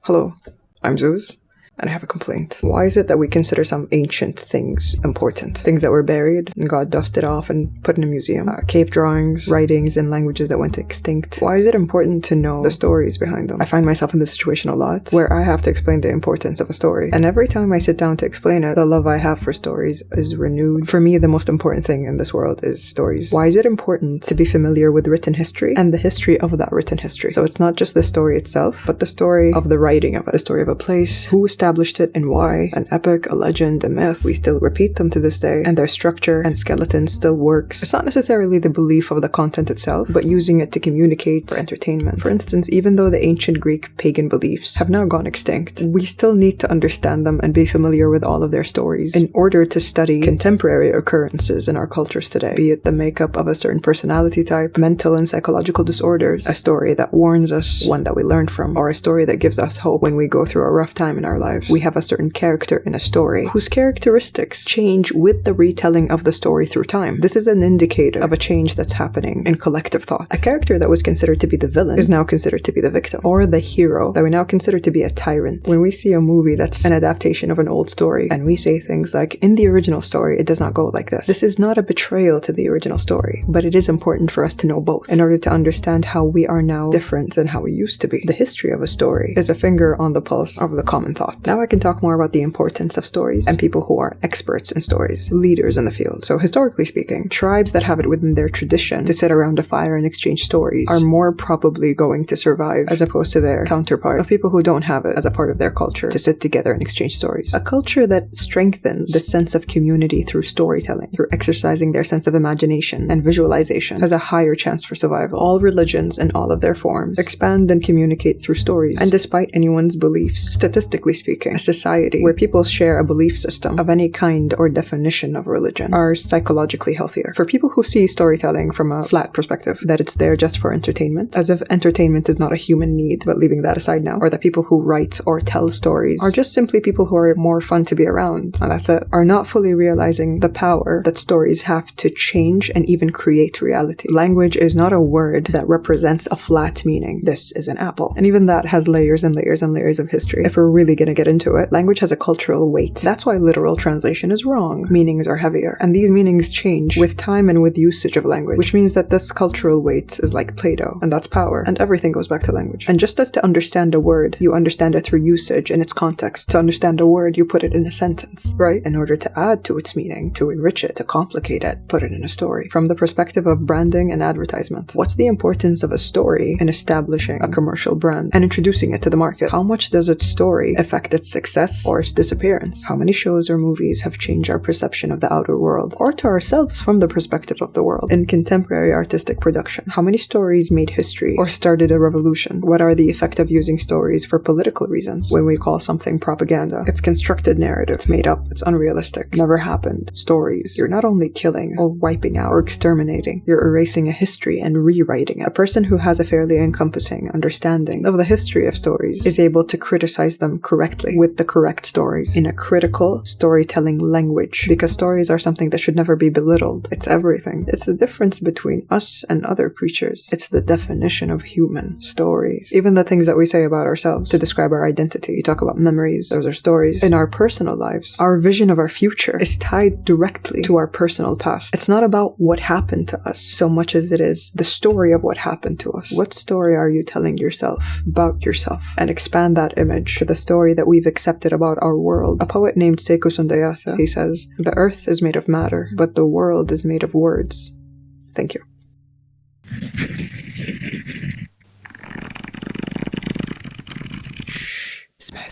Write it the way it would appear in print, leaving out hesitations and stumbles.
Hello, I'm Zeus, and I have a complaint. Why is it that we consider some ancient things important? Things that were buried and got dusted off and put in a museum. Cave drawings, writings, and languages that went extinct. Why is it important to know the stories behind them? I find myself in this situation a lot, where I have to explain the importance of a story. And every time I sit down to explain it, the love I have for stories is renewed. For me, the most important thing in this world is stories. Why is it important to be familiar with written history and the history of that written history? So it's not just the story itself, but the story of the writing of it. The story of a place, who established it and why. An epic, a legend, a myth. We still repeat them to this day, and their structure and skeleton still works. It's not necessarily the belief of the content itself, but using it to communicate for entertainment. For instance, even though the ancient Greek pagan beliefs have now gone extinct, we still need to understand them and be familiar with all of their stories in order to study contemporary occurrences in our cultures today, be it the makeup of a certain personality type, mental and psychological disorders, a story that warns us, one that we learned from, or a story that gives us hope when we go through a rough time in our lives. We have a certain character in a story whose characteristics change with the retelling of the story through time. This is an indicator of a change that's happening in collective thought. A character that was considered to be the villain is now considered to be the victim, or the hero that we now consider to be a tyrant. When we see a movie that's an adaptation of an old story and we say things like, in the original story, it does not go like this. This is not a betrayal to the original story, but it is important for us to know both in order to understand how we are now different than how we used to be. The history of a story is a finger on the pulse of the common thought. Now I can talk more about the importance of stories and people who are experts in stories, leaders in the field. So historically speaking, tribes that have it within their tradition to sit around a fire and exchange stories are more probably going to survive as opposed to their counterpart of people who don't have it as a part of their culture to sit together and exchange stories. A culture that strengthens the sense of community through storytelling, through exercising their sense of imagination and visualization, has a higher chance for survival. All religions in all of their forms expand and communicate through stories, and despite anyone's beliefs, statistically speaking, a society where people share a belief system of any kind or definition of religion are psychologically healthier. For people who see storytelling from a flat perspective, that it's there just for entertainment, as if entertainment is not a human need, but leaving that aside now, or that people who write or tell stories are just simply people who are more fun to be around, and that's it, are not fully realizing the power that stories have to change and even create reality. Language is not a word that represents a flat meaning. This is an apple. And even that has layers and layers and layers of history. If we're really going to get into it, language has a cultural weight. That's why literal translation is wrong. Meanings are heavier, and these meanings change with time and with usage of language, which means that this cultural weight is like Play-Doh, and that's power, and everything goes back to language. And just as to understand a word, you understand it through usage and its context. To understand a word, you put it in a sentence, right? In order to add to its meaning, to enrich it, to complicate it, put it in a story. From the perspective of branding and advertisement, what's the importance of a story in establishing a commercial brand and introducing it to the market? How much does its story affect its success or its disappearance? How many shows or movies have changed our perception of the outer world, or to ourselves from the perspective of the world, in contemporary artistic production? How many stories made history or started a revolution? What are the effect of using stories for political reasons? When we call something propaganda, it's constructed narrative, it's made up, it's unrealistic, never happened. Stories. You're not only killing or wiping out or exterminating, you're erasing a history and rewriting it. A person who has a fairly encompassing understanding of the history of stories is able to criticize them correctly with the correct stories in a critical storytelling language, because stories are something that should never be belittled. It's everything. It's the difference between us and other creatures. It's the definition of human. Stories. Even the things that we say about ourselves to describe our identity. You talk about memories, those are stories. In our personal lives, our vision of our future is tied directly to our personal past. It's not about what happened to us so much as it is the story of what happened to us. What story are you telling yourself about yourself? And expand that image to the story that we've accepted about our world. A poet named Sekou Sundayatha, he says, "The earth is made of matter, but the world is made of words." Thank you. Shh. Smell.